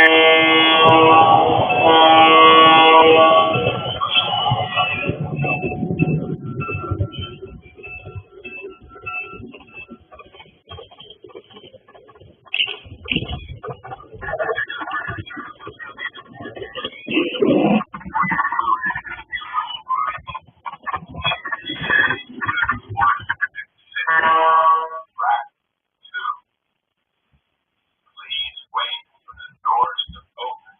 Please wait for the doors to open.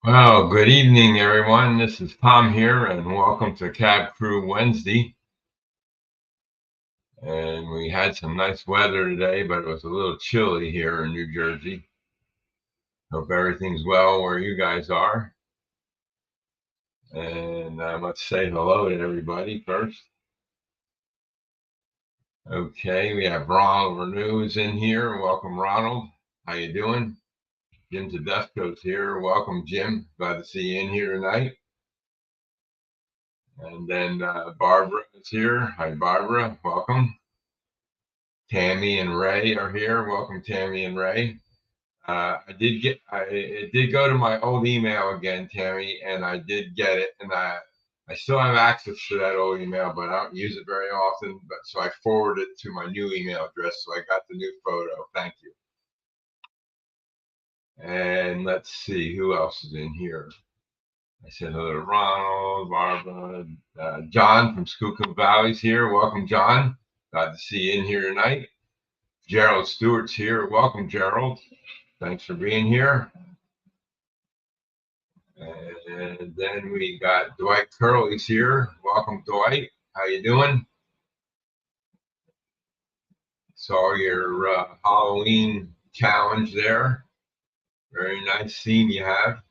Well, good evening, everyone. This is Tom here, and welcome to Cab Crew Wednesday. And we had some nice weather today, but it was a little chilly here in New Jersey. Hope everything's well where you guys are. And I must say hello to everybody first. Okay, we have Ronald Renews in here. Welcome, Ronald. How you doing? Jim Tedesco's here. Welcome, Jim. Glad to see you in here tonight. And then Barbara is here. Hi, Barbara. Welcome. Tammy and Ray are here. Welcome, Tammy and Ray. It did go to my old email again, Tammy, and I did get it, and I still have access to that old email, but I don't use it very often. But so I forwarded it to my new email address, so I got the new photo. Thank you. And let's see who else is in here. I said hello to Ronald, Barbara, John from Schuylkill Valley's here. Welcome, John. Glad to see you in here tonight. Gerald Stewart's here. Welcome, Gerald. Thanks for being here. And then we got Dwight Curley's here. Welcome, Dwight. How you doing? Saw your Halloween challenge there. Very nice scene you have.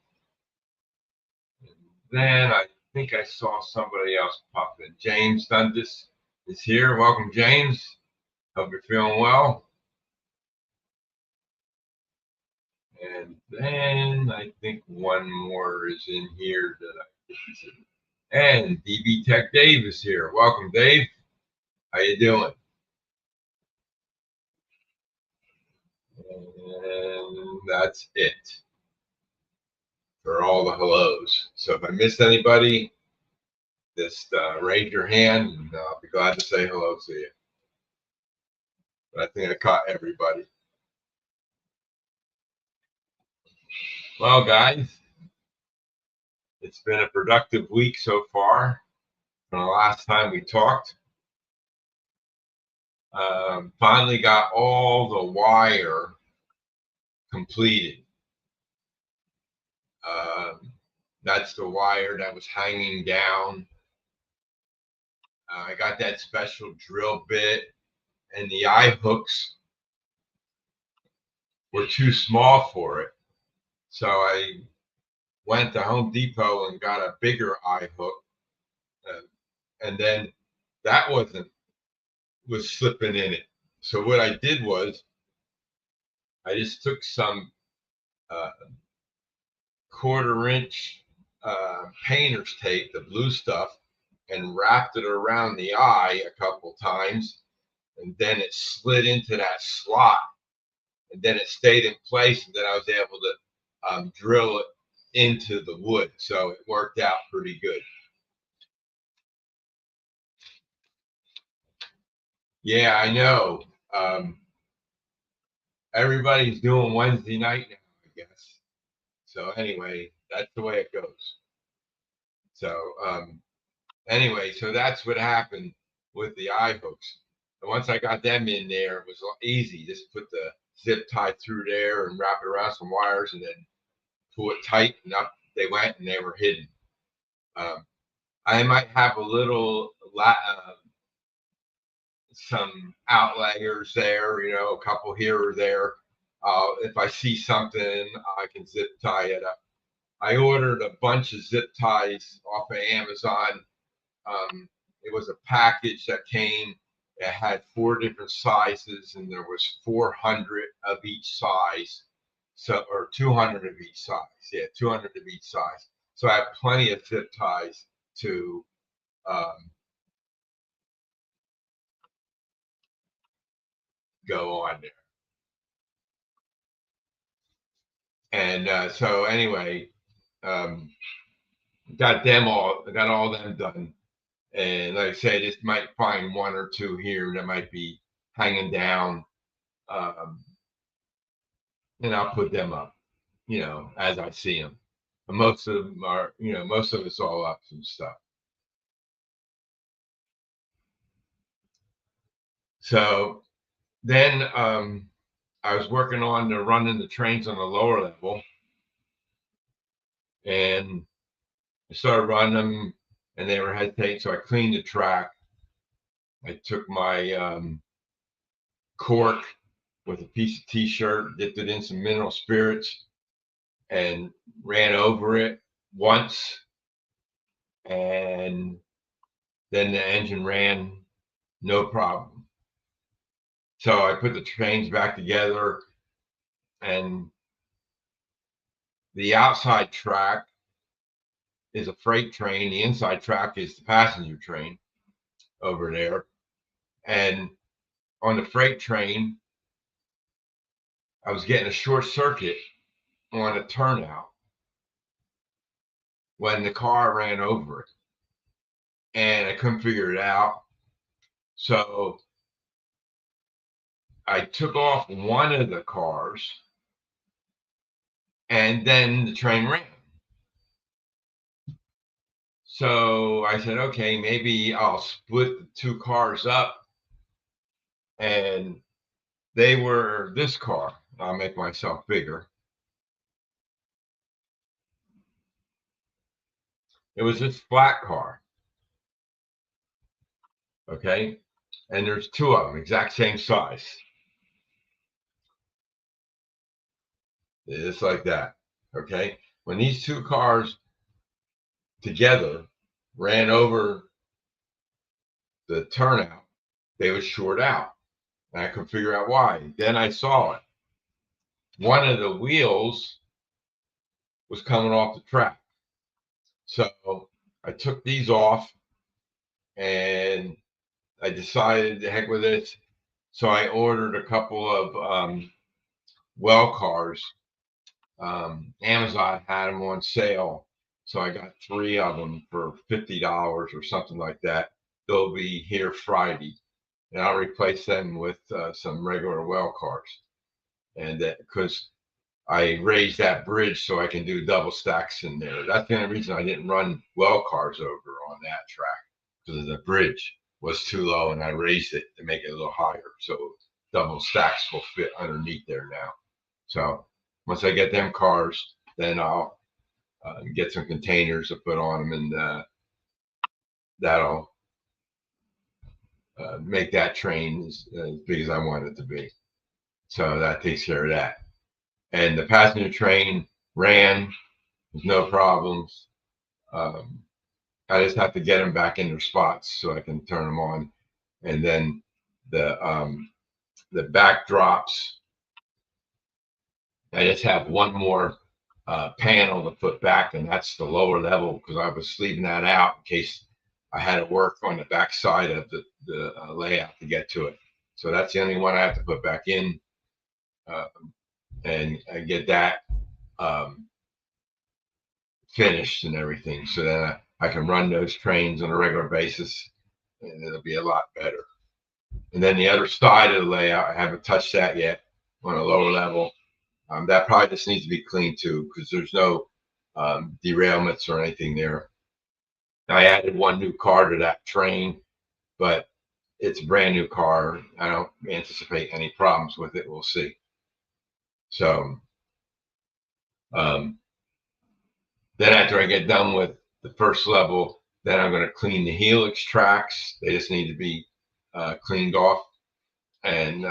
And then I think I saw somebody else pop in. James Dundas is here. Welcome, James. Hope you're feeling well. And then I think one more is in here that I didn't see. And DB Tech Dave is here. Welcome, Dave. How you doing? And that's it for all the hellos. So if I missed anybody, just raise your hand and I'll be glad to say hello to you. But I think I caught everybody. Well, guys, it's been a productive week so far from the last time we talked. Finally got all the wire completed. That's the wire that was hanging down. I got that special drill bit, and the eye hooks were too small for it. So I went to Home Depot and got a bigger eye hook. And then that was slipping in it. So what I did was I just took some 1/4-inch painter's tape, the blue stuff, and wrapped it around the eye a couple times. And then it slid into that slot. And then it stayed in place. And then I was able to drill it into the wood. So it worked out pretty good. Yeah, I know. Everybody's doing Wednesday night now, I guess. So anyway, that's the way it goes. So anyway, so that's what happened with the eye hooks. And once I got them in there, it was easy. Just put the zip tie through there and wrap it around some wires and then pull it tight, and up they went, and they were hidden. I might have a little some outliers there, a couple here or there. If I see something, I can zip tie it up. I ordered a bunch of zip ties off of Amazon. It was a package that came. It had 4 different sizes, and there was 400 of each size. So, or 200 of each size. Yeah, 200 of each size. So I have plenty of zip ties to go on there. And so anyway, got all them done. And like I said, just might find 1 or 2 here that might be hanging down. And I'll put them up, as I see them. But most of them are, most of it's all up and stuff. So then I was working on running the trains on the lower level. and I started running them, and they were hesitating. So I cleaned the track. I took my cork with a piece of T-shirt, dipped it in some mineral spirits, and ran over it once, and then the engine ran no problem. So I put the trains back together, and the outside track is a freight train. The inside track is the passenger train over there. And on the freight train, I was getting a short circuit on a turnout when the car ran over it. And I couldn't figure it out. So I took off one of the cars, and then the train ran. So I said, okay, maybe I'll split the two cars up, and they were this car. I'll make myself bigger. It was this flat car. Okay. And there's two of them, exact same size. It's like that. Okay. When these two cars together ran over the turnout, they would short out. And I could figure out why. Then I saw it. One of the wheels was coming off the track. So I took these off, and I decided to heck with this. So I ordered a couple of well cars. Amazon had them on sale. So I got 3 of them for $50 or something like that. They'll be here Friday, and I'll replace them with some regular well cars. And that because I raised that bridge so I can do double stacks in there. That's the only reason I didn't run well cars over on that track, because the bridge was too low, and I raised it to make it a little higher. So double stacks will fit underneath there now. So once I get them cars, then I'll get some containers to put on them, and that'll make that train as big as I want it to be. So that takes care of that. And the passenger train ran with no problems. I just have to get them back in their spots so I can turn them on. And then the backdrops, I just have one more panel to put back, and that's the lower level, because I was leaving that out in case I had to work on the back side of the layout to get to it. So that's the only one I have to put back in, and get that finished and everything. So then I can run those trains on a regular basis, and it'll be a lot better. And then the other side of the layout, I haven't touched that yet on a lower level. That probably just needs to be cleaned too, because there's no derailments or anything there. I added one new car to that train, but it's a brand new car. I don't anticipate any problems with it. We'll see. So then after I get done with the first level, then I'm going to clean the helix tracks. They just need to be cleaned off, and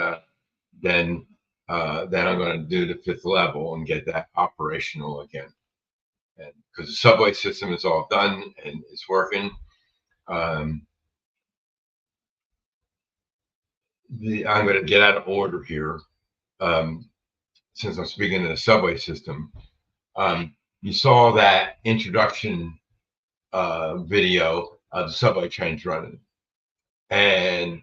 then I'm going to do the 5th level and get that operational again. And because the subway system is all done and it's working, I'm going to get out of order here, since I'm speaking of the subway system. You saw that introduction video of the subway trains running, and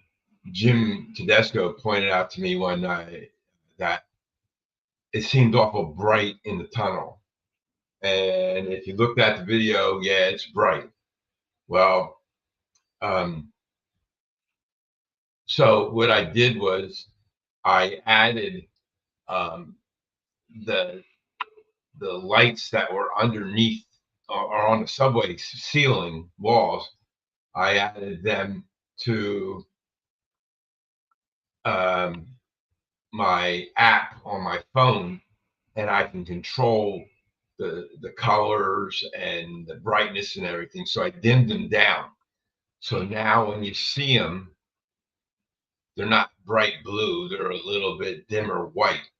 Jim Tedesco pointed out to me one night that it seemed awful bright in the tunnel. And if you looked at the video, yeah, it's bright. Well, so what I did was I added the lights that were underneath or on the subway ceiling walls. I added them to my app on my phone, and I can control the colors and the brightness and everything. So I dimmed them down. So now when you see them, they're not bright blue. They're a little bit dimmer white.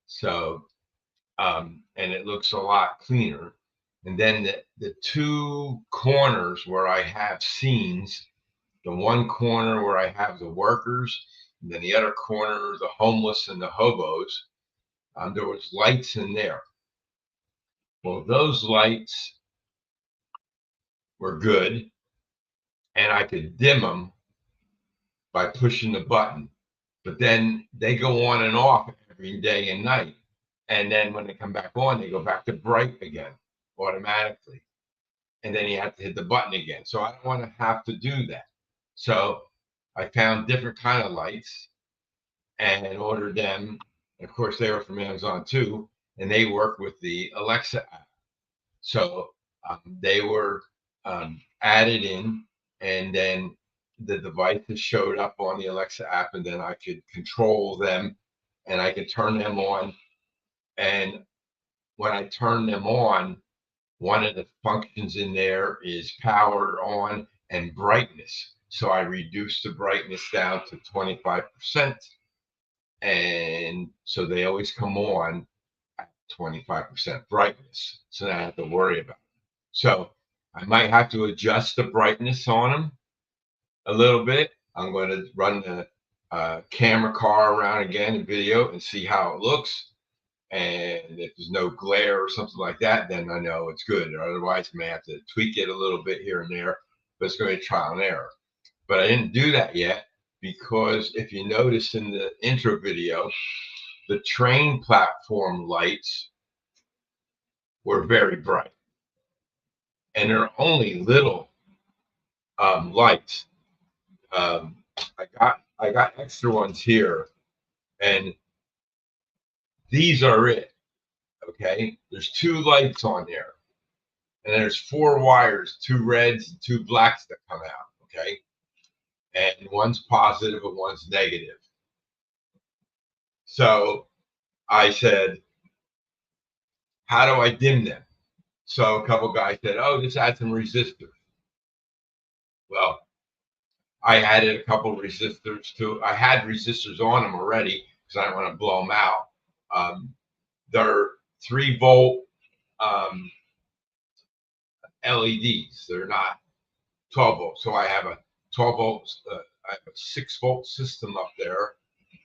So, and it looks a lot cleaner. And then the two corners where I have scenes, the one corner where I have the workers, and then the other corner, the homeless and the hobos, there was lights in there. Well, those lights were good, and I could dim them by pushing the button. But then they go on and off every day and night. And then when they come back on, they go back to bright again automatically. And then you have to hit the button again. So I don't want to have to do that. So I found different kind of lights and ordered them. Of course, they were from Amazon too, and they work with the Alexa app. So they were added in, and then the devices showed up on the Alexa app, and then I could control them, and I could turn them on. And when I turn them on, one of the functions in there is power on and brightness. So I reduced the brightness down to 25%. And so they always come on at 25% brightness. So I don't have to worry about it. So I might have to adjust the brightness on them a little bit. I'm going to run the camera car around again in video and see how it looks. And if there's no glare or something like that, then I know it's good. Or otherwise, I may have to tweak it a little bit here and there, but it's going to be trial and error. But I didn't do that yet because if you notice in the intro video, the train platform lights were very bright. And they're only little lights. I got extra ones here, and these are it. Okay, there's two lights on there, and there's four wires, two reds and two blacks that come out. Okay, and one's positive and one's negative. So I said, how do I dim them? So a couple guys said, oh, just add some resistors. Well, I added a couple resistors to. I had resistors on them already because I don't want to blow them out. They're 3-volt LEDs. They're not 12 volts. So I have a 12 volts. I have a 6-volt system up there.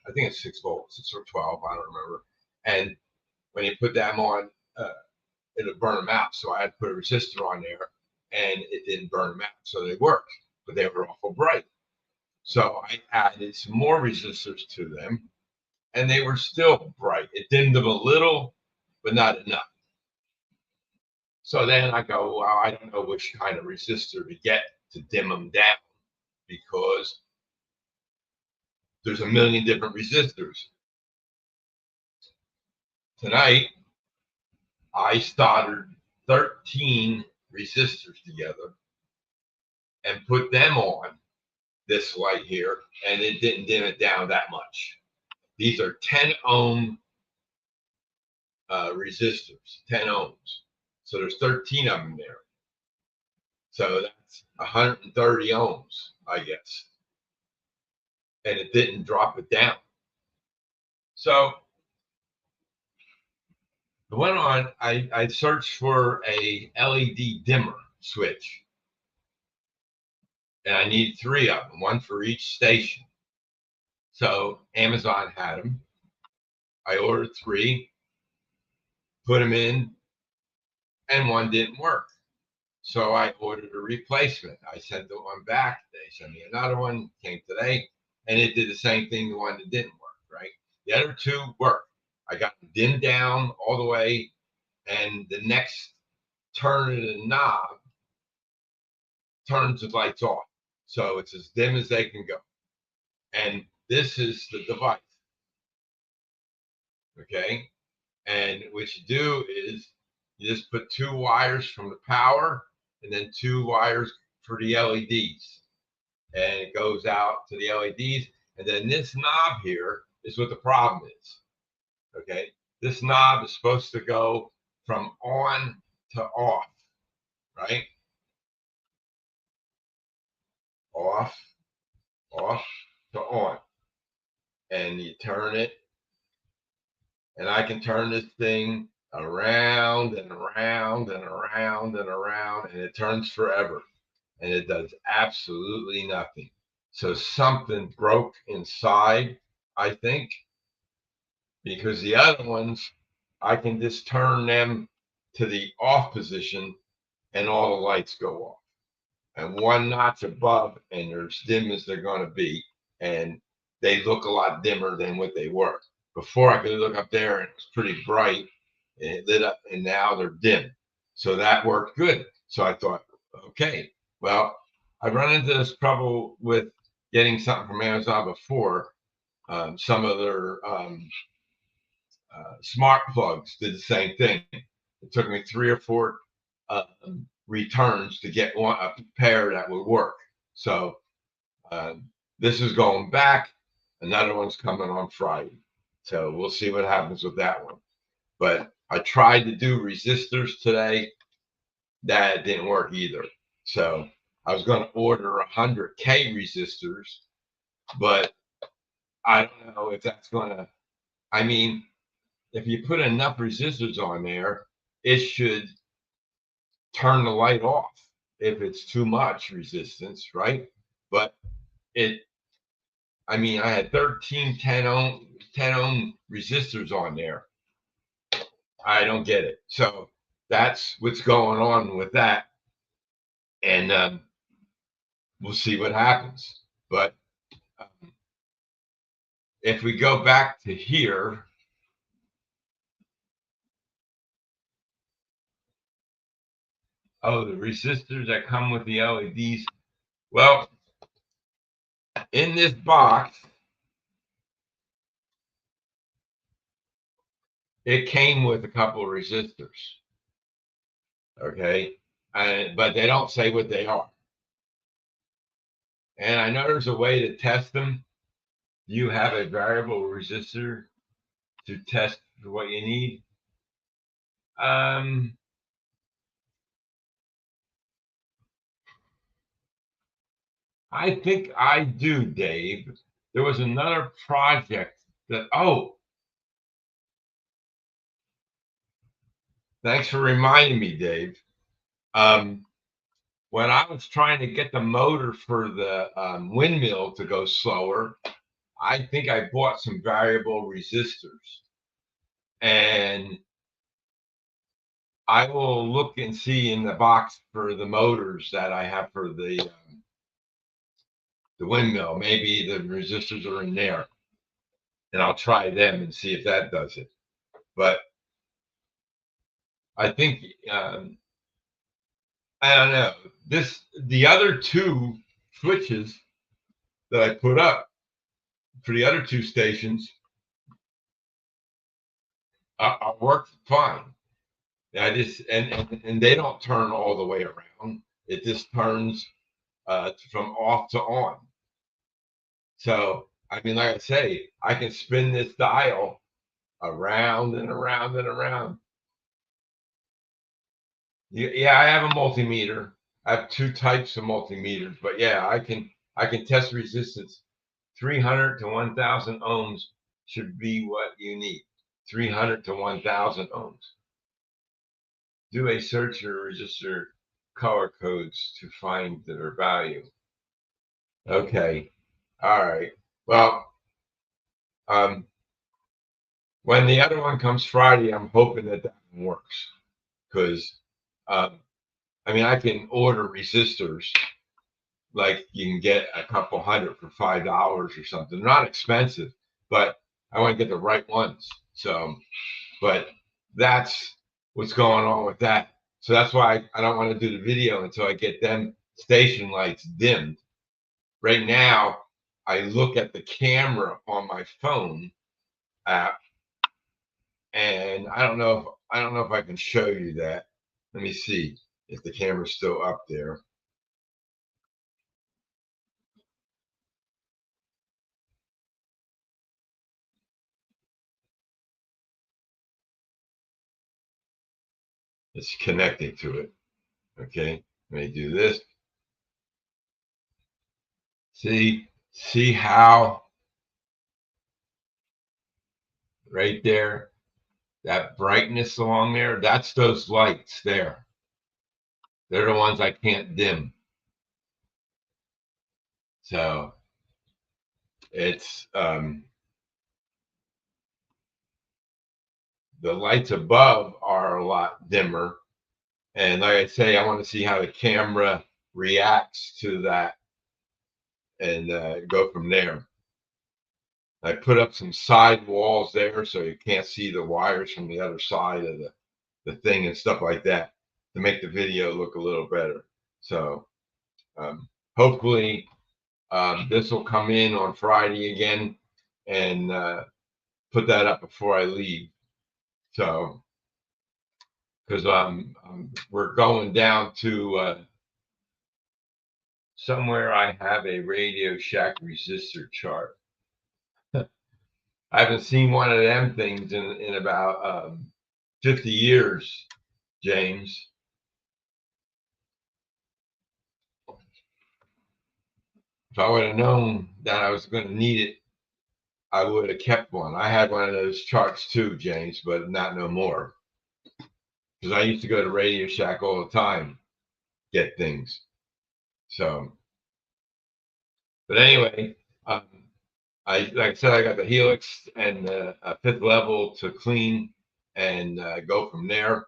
I think it's 6 volts. 6 or 12. I don't remember. And when you put them on, it'll burn them out. So I had to put a resistor on there, and it didn't burn them out. So they worked, but they were awful bright. So I added some more resistors to them, and they were still bright. It dimmed them a little, but not enough. So then I go, well, I don't know which kind of resistor to get to dim them down because there's a million different resistors. Tonight, I soldered 13 resistors together and put them on this light here, and it didn't dim it down that much. These are 10 ohm resistors, 10 ohms. So there's 13 of them there. So that's 130 ohms, I guess. And it didn't drop it down. So I went on, I searched for a LED dimmer switch. And I needed 3 of them, one for each station. So Amazon had them. I ordered 3, put them in, and one didn't work. So I ordered a replacement. I sent the one back. They sent me another one, came today, and it did the same thing, the one that didn't work, right? The other 2 worked. I got them dimmed down all the way, and the next turn of the knob turns the lights off. So it's as dim as they can go. And this is the device. Okay? And what you do is you just put 2 wires from the power and then 2 wires for the LEDs. And it goes out to the LEDs. And then this knob here is what the problem is. Okay? This knob is supposed to go from on to off, right? Off, off to on. And you turn it, and I can turn this thing around and around and around and around, and it turns forever. And it does absolutely nothing. So something broke inside, I think, because the other ones, I can just turn them to the off position and all the lights go off. And one notch above, and they're as dim as they're going to be. And they look a lot dimmer than what they were. Before, I could look up there and it was pretty bright and it lit up, and now they're dim. So that worked good. So I thought, okay, well, I've run into this trouble with getting something from Amazon before. Some of their smart plugs did the same thing. It took me 3 or 4 returns to get a pair that would work. So this is going back. Another one's coming on Friday. So we'll see what happens with that one. But I tried to do resistors today. That didn't work either. So I was going to order 100K resistors, but I don't know if that's going to, I mean, if you put enough resistors on there, it should turn the light off if it's too much resistance, right? But I mean, I had 13 10 ohm resistors on there. I don't get it. So that's what's going on with that. And we'll see what happens. But if we go back to here, oh, the resistors that come with the LEDs. Well, in this box, it came with a couple of resistors. Okay. But they don't say what they are. And I know there's a way to test them. You have a variable resistor to test for what you need. I think I do, Dave. There was another project that, oh, thanks for reminding me, Dave. When I was trying to get the motor for the windmill to go slower, I think I bought some variable resistors. And I will look and see in the box for the motors that I have for the windmill. Maybe the resistors are in there, and I'll try them and see if that does it. But I think I don't know. The other 2 switches that I put up for the other 2 stations work fine. I just and they don't turn all the way around. It just turns from off to on. So I mean, like I say, I can spin this dial around and around and around. Yeah, I have a multimeter. I have 2 types of multimeters, but yeah, I can test resistance. 300 to 1,000 ohms should be what you need. 300 to 1,000 ohms. Do a search or register color codes to find their value. Okay. All right. Well, when the other one comes Friday, I'm hoping that one works because, I mean, I can order resistors like you can get a couple hundred for $5 or something. They're not expensive, but I want to get the right ones. So, but that's what's going on with that. So that's why I don't want to do the video until I get them station lights dimmed. Right now, I look at the camera on my phone app, and I don't know if I can show you that. Let me see if the camera's still up there. It's connecting to it. Okay, let me do this. See how right there, that brightness along there, that's those lights there. They're the ones I can't dim. So it's the lights above are a lot dimmer. And like I say, I want to see how the camera reacts to that and go from there. I put up some side walls there so you can't see the wires from the other side of the thing and stuff like that to make the video look a little better. So hopefully this will come in on Friday again and put that up before I leave. So because we're going down to somewhere I have a Radio Shack resistor chart. I haven't seen one of them things in about 50 years, James. If I would have known that I was going to need it, I would have kept one. I had one of those charts too, James, but not no more. Because I used to go to Radio Shack all the time, get things. So, but anyway, like I said, I got the Helix and the fifth level to clean and go from there.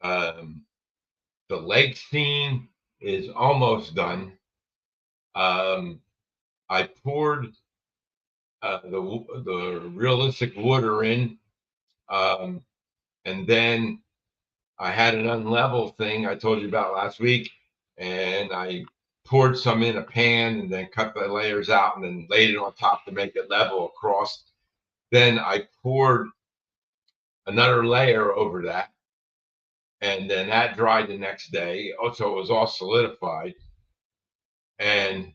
The leg seam is almost done. I poured the realistic water in, and then I had an unlevel thing I told you about last week, and I poured some in a pan and then cut the layers out and then laid it on top to make it level across. Then I poured another layer over that, and then that dried the next day. Also, it was all solidified. And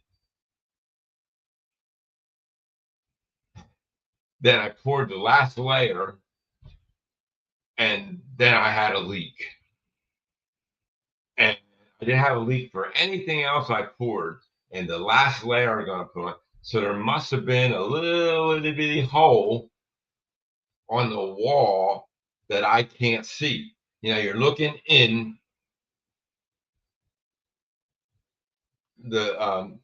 then I poured the last layer, and then I had a leak. And I didn't have a leak for anything else I poured. And the last layer I'm going to put on. So there must have been a little itty bitty hole on the wall that I can't see. You know, you're looking in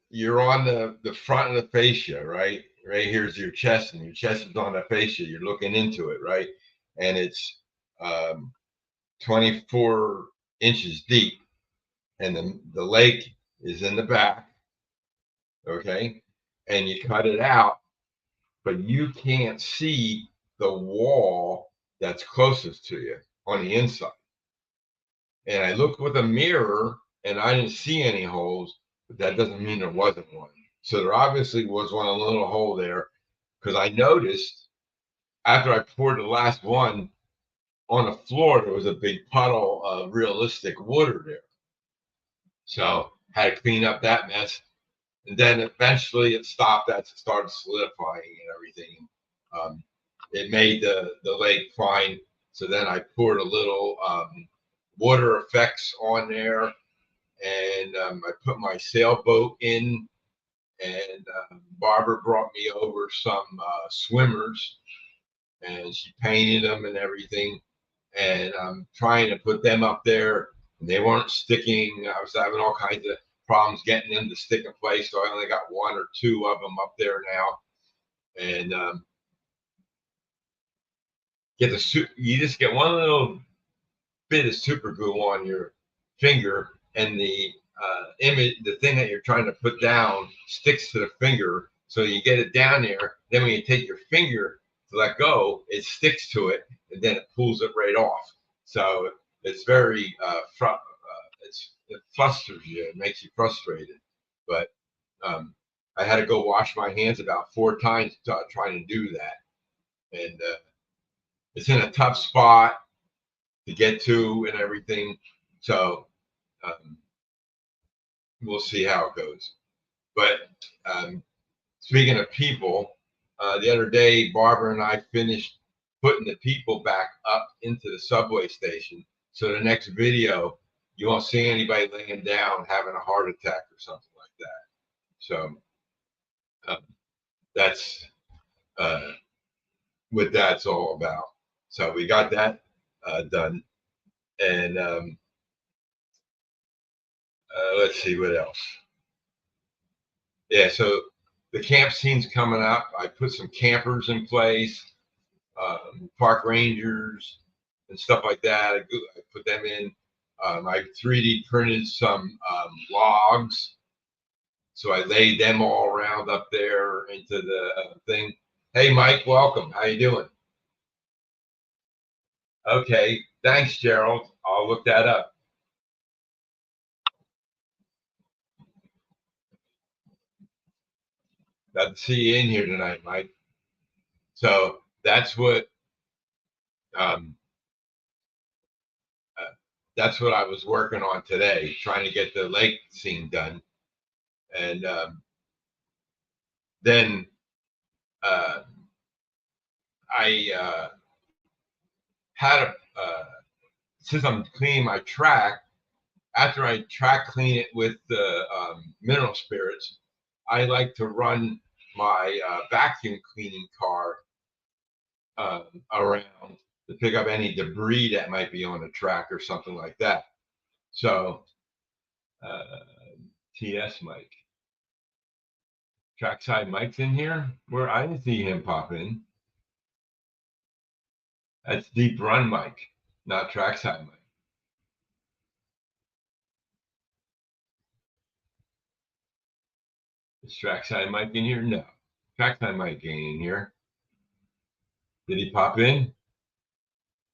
you're on the front of the fascia, right? Right here's your chest, and your chest is on the fascia. You're looking into it, right? And it's 24 inches deep, and the leg is in the back, okay? And you cut it out, but you can't see the wall that's closest to you on the inside. And I looked with a mirror, and I didn't see any holes, but that doesn't mean there wasn't one. So there obviously was one little hole there, because I noticed after I poured the last one on the floor, there was a big puddle of realistic water there. So had to clean up that mess. And then eventually it stopped. That started solidifying and everything. It made the lake fine. So then I poured a little water effects on there, and I put my sailboat in, and Barbara brought me over some swimmers, and she painted them and everything, and I'm trying to put them up there, and they weren't sticking. I was having all kinds of problems getting them to stick in place, so I only got one or two of them up there now. And you just get one little bit of super glue on your finger, and the the thing that you're trying to put down sticks to the finger, so you get it down there. Then when you take your finger to let go, it sticks to it, and then it pulls it right off. So it's very it flusters you. It makes you frustrated. But I had to go wash my hands about 4 times trying to do that, and it's in a tough spot to get to and everything. So we'll see how it goes. But speaking of people, the other day, Barbara and I finished putting the people back up into the subway station. So the next video, you won't see anybody laying down having a heart attack or something like that. So that's what that's all about. So we got that done. And let's see what else. Yeah, so the camp scene's coming up. I put some campers in place, park rangers and stuff like that. I put them in. I 3D printed some logs. So I laid them all around up there into the thing. Hey, Mike, welcome. How you doing? Okay, thanks, Gerald. I'll look that up. Glad to see you in here tonight, Mike. So that's what um, that's what I was working on today, trying to get the lake scene done, and then I had a since I'm cleaning my track. After I track clean it with the mineral spirits, I like to run my vacuum cleaning car around to pick up any debris that might be on the track or something like that. So, TS Mike, trackside Mike's in here. Where I didn't see him pop in. That's Deep Run Mike, not trackside Mike. Is trackside Mike in here? No, trackside Mike ain't in here. Did he pop in?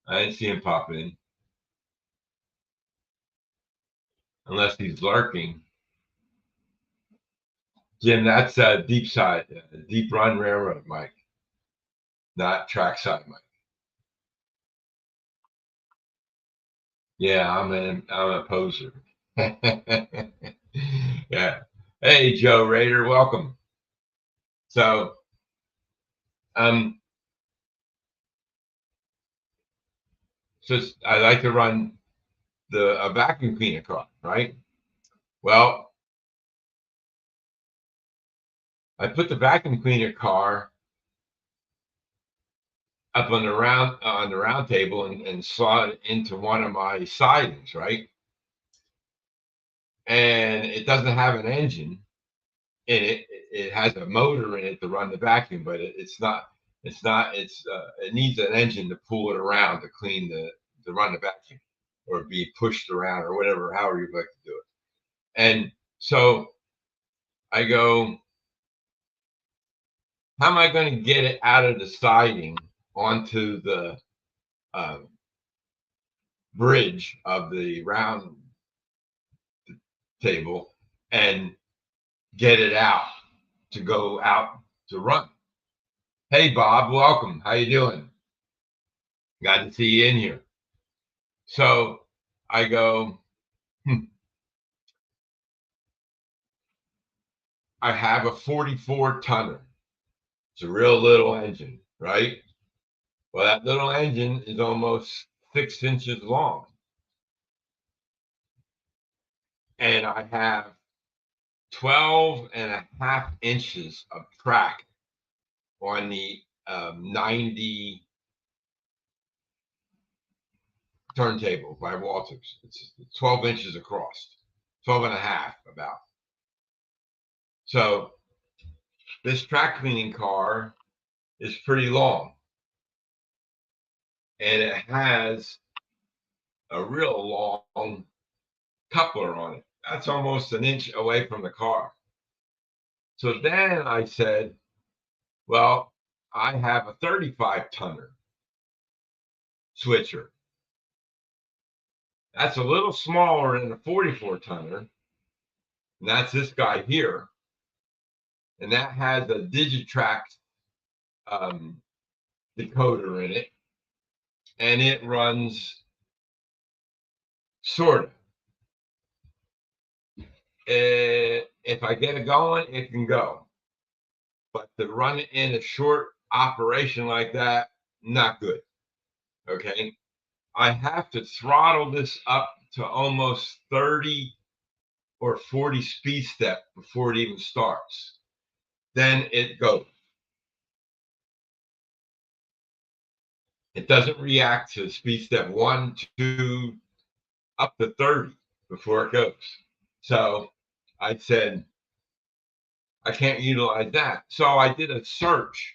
I didn't see him pop in. Unless he's lurking. Jim, that's deep side, deep run railroad, Mike, not trackside, Mike. Yeah, I'm a poser. Yeah. Hey, Joe Rader, welcome. So, just I like to run a vacuum cleaner car, right? Well, I put the vacuum cleaner car up on the round table and slot it into one of my sidings, right? And it doesn't have an engine in it. It has a motor in it to run the vacuum, but it needs an engine to pull it around to clean to run the vacuum or be pushed around or whatever, however you'd like to do it. And so I go, how am I going to get it out of the siding onto the bridge of the round table and get it out to go out to run? Hey, Bob, welcome. How you doing? Glad to see you in here. So I go, I have a 44 tonner. It's a real little engine, right? Well, that little engine is almost 6 inches long. And I have 12.5 inches of track on the 90 turntable by Walters. It's 12 inches across, 12.5 about. So this track cleaning car is pretty long. And it has a real long coupler on it. That's almost an inch away from the car. So then I said, well, I have a 35 tonner switcher. That's a little smaller than a 44 tonner. And that's this guy here. And that has a Digitrax decoder in it. And it runs sort of. If I get it going, it can go. But to run it in a short operation like that, not good. Okay. I have to throttle this up to almost 30 or 40 speed step before it even starts. Then it goes. It doesn't react to speed step 1, 2, up to 30 before it goes. So I said, I can't utilize that. So I did a search.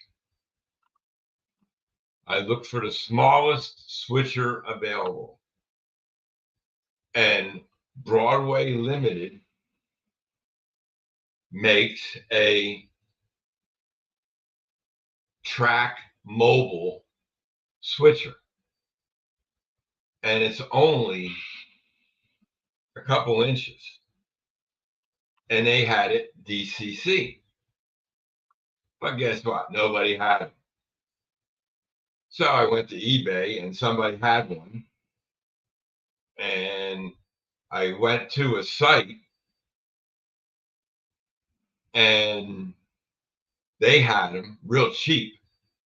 I looked for the smallest switcher available. And Broadway Limited makes a track mobile switcher. And it's only a couple inches. And they had it DCC. But guess what? Nobody had it. So I went to eBay and somebody had one. And I went to a site and they had them real cheap,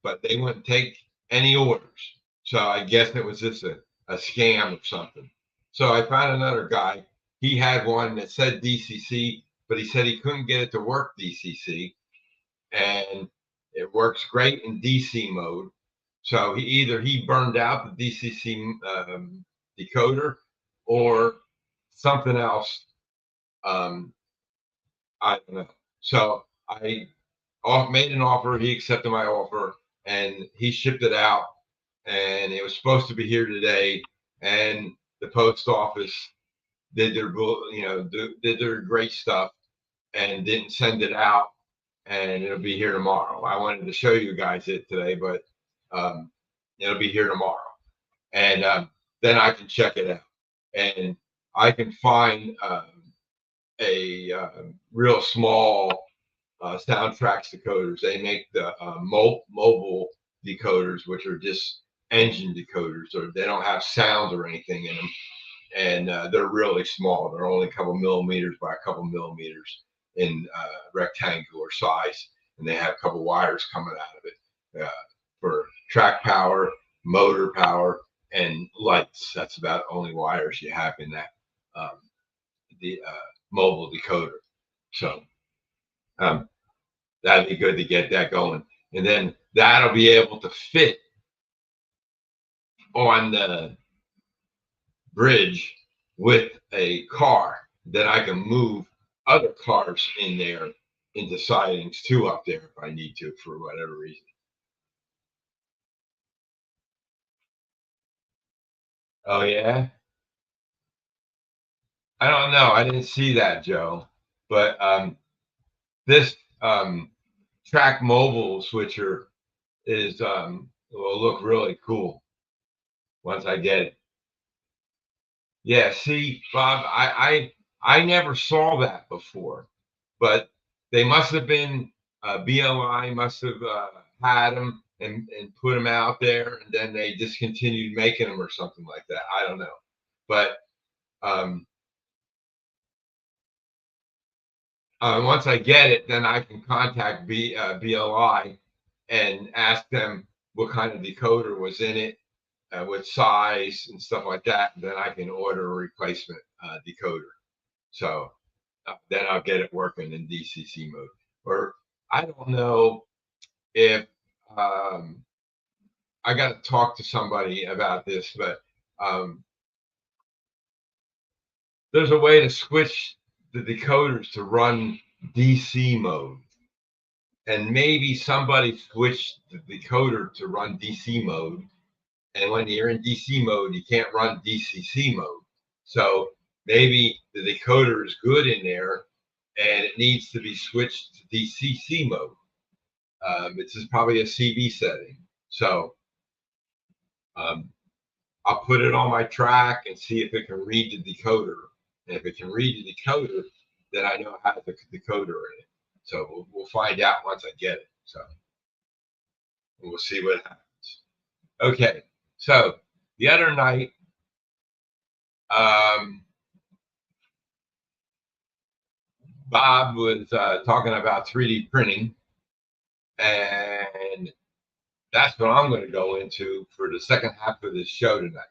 but they wouldn't take any orders. So I guess it was just a scam or something. So I found another guy. He had one that said DCC, but he said he couldn't get it to work DCC. And it works great in DC mode. So he burned out the DCC decoder or something else. I don't know. So I made an offer. He accepted my offer, and he shipped it out. And it was supposed to be here today. And the post office did their did their great stuff and didn't send it out. And it'll be here tomorrow. I wanted to show you guys it today, but it'll be here tomorrow. And then I can check it out, and I can find a real small soundtracks decoders. They make the mobile decoders, which are just engine decoders, or they don't have sound or anything in them, and they're really small. They're only a couple millimeters by a couple millimeters in rectangular size, and they have a couple wires coming out of it for track power, motor power, and lights. That's about the only wires you have in that the mobile decoder. So that'd be good to get that going, and then that'll be able to fit on the bridge with a car. Then I can move other cars in there into sidings too up there if I need to for whatever reason. Oh yeah, I don't know. I didn't see that, Joe. But this track mobile switcher is will look really cool once I get it. Yeah, see, Bob, I never saw that before, but they must have been BLI must have had them and put them out there, and then they discontinued making them or something like that. I don't know, but um, once I get it, then I can contact BLI and ask them what kind of decoder was in it, what size and stuff like that. And then I can order a replacement decoder. So then I'll get it working in DCC mode. Or I don't know if I got to talk to somebody about this, but there's a way to switch the decoders to run DC mode. And maybe somebody switched the decoder to run DC mode. And when you're in DC mode, you can't run DCC mode. So maybe the decoder is good in there and it needs to be switched to DCC mode. This is probably a CV setting. So I'll put it on my track and see if it can read the decoder. And if it can read the decoder, then I know how the decoder in it. So we'll find out once I get it. So we'll see what happens. Okay. So the other night, Bob was talking about 3D printing, and that's what I'm going to go into for the second half of this show tonight.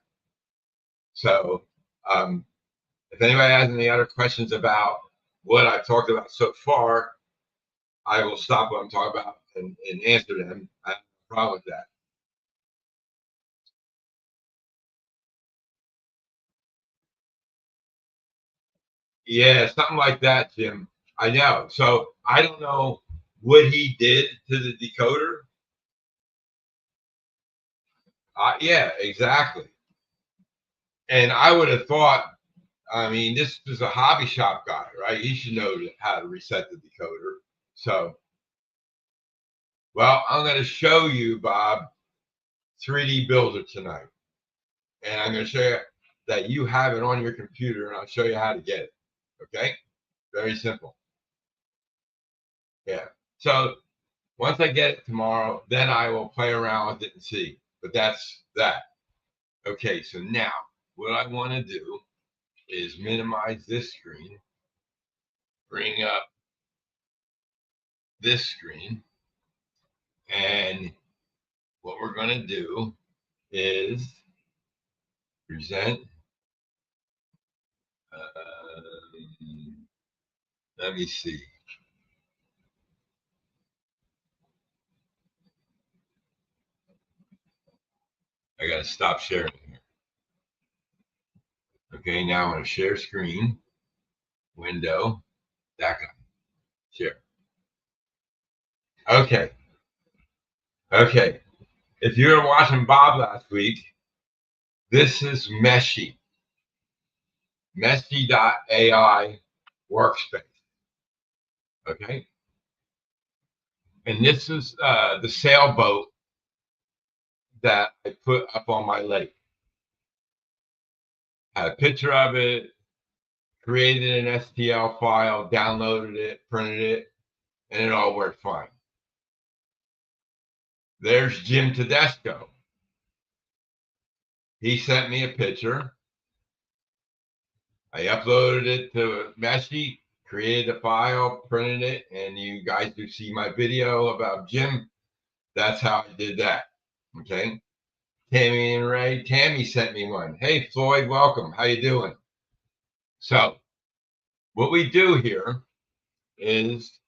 So if anybody has any other questions about what I've talked about so far, I will stop what I'm talking about and answer them. I have no problem with that. Yeah, something like that, Jim. I know. So I don't know what he did to the decoder. Yeah, exactly. And I would have thought, I mean, this is a hobby shop guy, right? He should know how to reset the decoder. So, well, I'm going to show you, Bob, 3D Builder tonight. And I'm going to show you that you have it on your computer, and I'll show you how to get it. Okay? Very simple. Yeah. So once I get it tomorrow, then I will play around with it and see. But that's that. Okay, so now what I want to do is minimize this screen, bring up this screen, and what we're going to do is present. Let me see. I got to stop sharing here. Okay, now I'm going to share screen, window, back up, share. Okay, okay. If you were watching Bob last week, this is Meshy.ai workspace. Okay, and this is the sailboat that I put up on my lake. Had a picture of it, created an STL file, downloaded it, printed it, and it all worked fine. There's Jim Tedesco. He sent me a picture. I uploaded it to Meshy, created a file, printed it, and you guys who see my video about Jim, that's how I did that. Okay. Tammy and Ray. Tammy sent me one. Hey Floyd, welcome. How you doing? So what we do here is,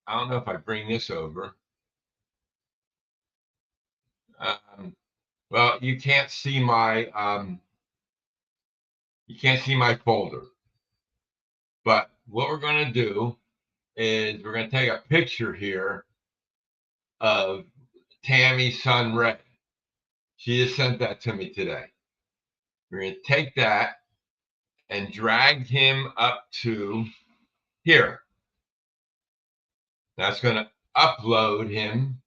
I don't know if I bring this over. Well, you can't see my folder. But what we're going to do is we're going to take a picture here of Tammy's son Ray. She just sent that to me today. We're going to take that and drag him up to here. That's going to upload him.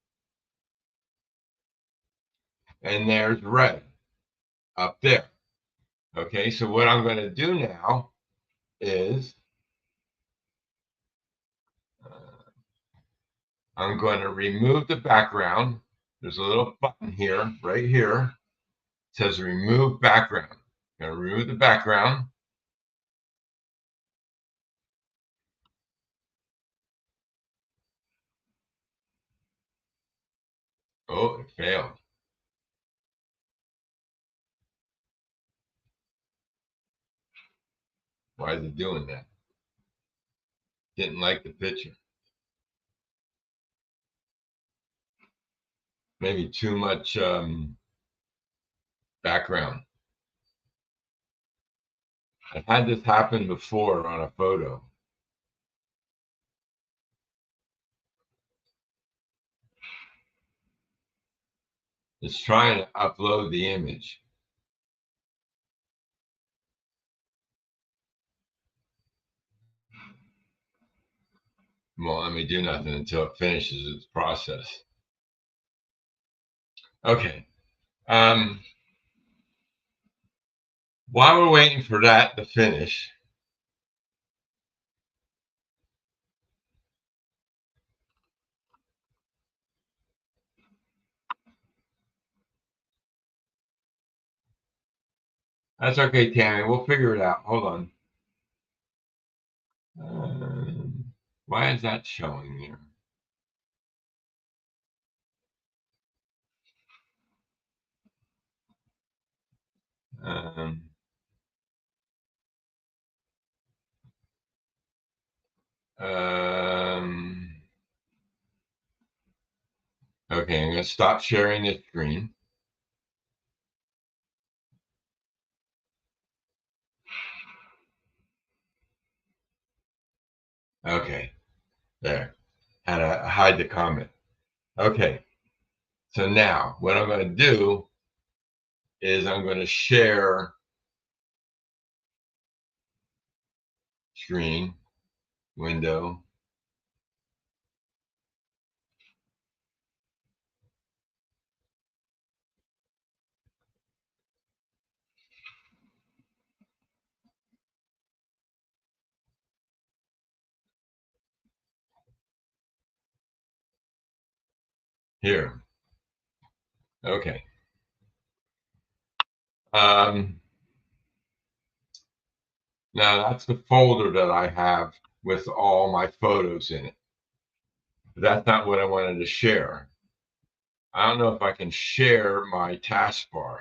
And there's Ray up there. Okay, so what I'm going to do now is I'm going to remove the background. There's a little button here, right here. It says remove background. I'm going to remove the background. Oh, it failed. Why is it doing that? Didn't like the picture. Maybe too much background. I've had this happen before on a photo. It's trying to upload the image. Well, let me do nothing until it finishes its process. Okay. While we're waiting for that to finish, that's okay, Tammy. We'll figure it out. Hold on. Why is that showing here? Um, okay, I'm going to stop sharing this screen. Okay, there. Had to hide the comment. Okay, so now what I'm going to do is I'm going to share screen, window. Here. Okay. Um, Now that's the folder that I have with all my photos in it. But that's not what I wanted to share. I don't know if I can share my taskbar.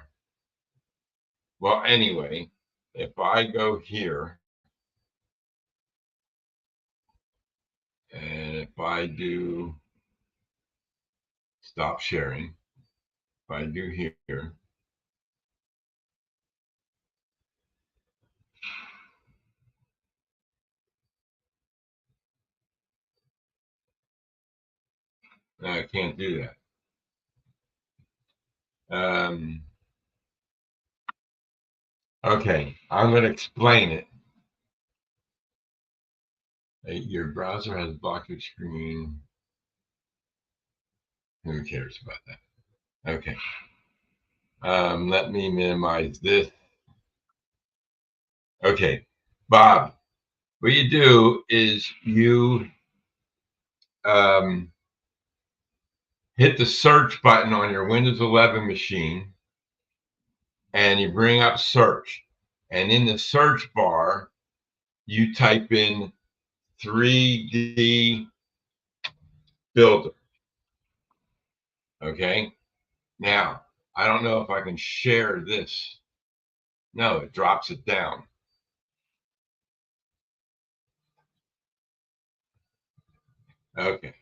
Well, anyway, if I go here and if I do stop sharing, if I do here, no, I can't do that. Okay, I'm going to explain it. Your browser has blocked your screen. Who cares about that? Okay. Let me minimize this. Okay, Bob, what you do is you hit the search button on your Windows 11 machine and you bring up search. And in the search bar, you type in 3D Builder. Okay. Now, I don't know if I can share this. No, it drops it down. Okay.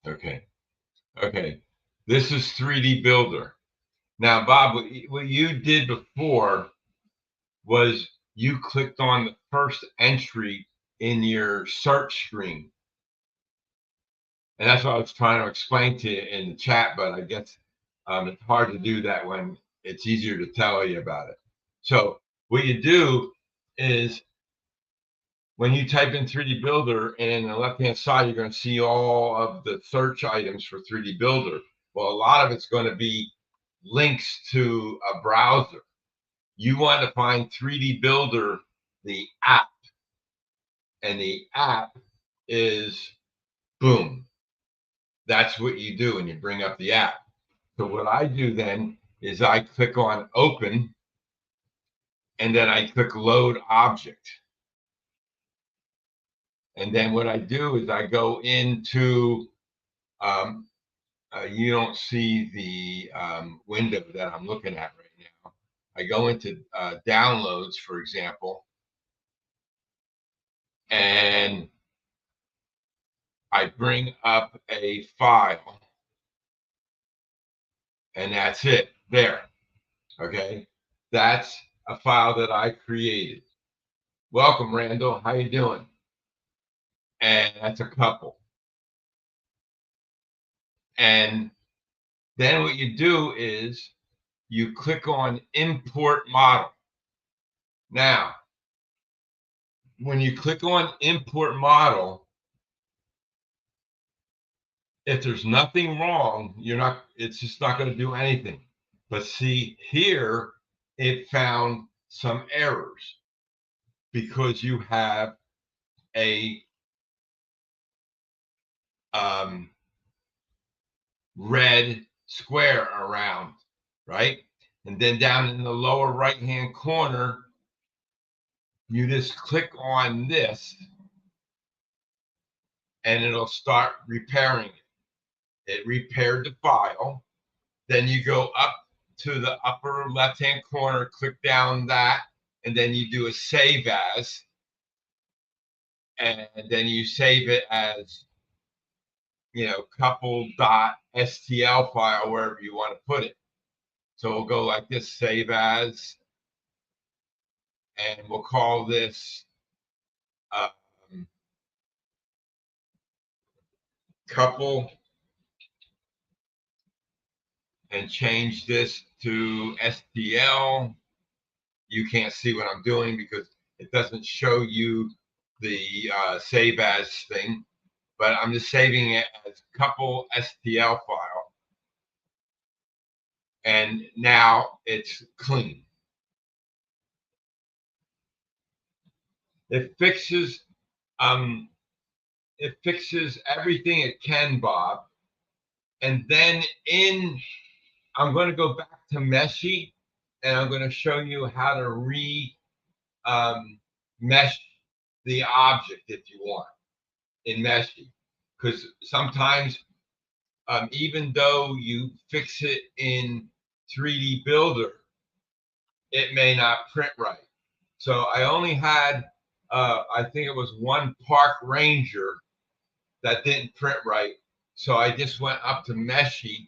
Okay. Okay. This is 3D Builder. Now, Bob, what you did before was you clicked on the first entry in your search screen. And that's what I was trying to explain to you in the chat, but I guess it's hard to do that when it's easier to tell you about it. So what you do is when you type in 3D Builder and on the left-hand side, you're going to see all of the search items for 3D Builder. Well, a lot of it's going to be links to a browser. You want to find 3D Builder, the app, and the app is boom. That's what you do when you bring up the app. So what I do then is I click on open and then I click load object. And then what I do is I go into, you don't see the window that I'm looking at right now. I go into downloads, for example, and I bring up a file and that's it there. Okay. That's a file that I created. Welcome, Randall. How you doing? And that's a couple. And then what you do is you click on import model. Now, when you click on import model, if there's nothing wrong, it's just not going to do anything. But see here, it found some errors because you have a red square around, right? And then down in the lower right-hand corner, you just click on this and it'll start repairing it. It repaired the file. Then you go up to the upper left-hand corner, click down that, and then you do a save as, and then you save it as, couple.stl file, wherever you want to put it. So we'll go like this, save as, and we'll call this couple, and change this to STL. You can't see what I'm doing because it doesn't show you the save as thing, but I'm just saving it as couple STL file. And now it's clean. It fixes everything it can, Bob. And then I'm going to go back to Meshy, and I'm going to show you how to mesh the object if you want in Meshy. Because sometimes, even though you fix it in 3D Builder, it may not print right. So I only had, I think it was one Park Ranger that didn't print right. So I just went up to Meshy,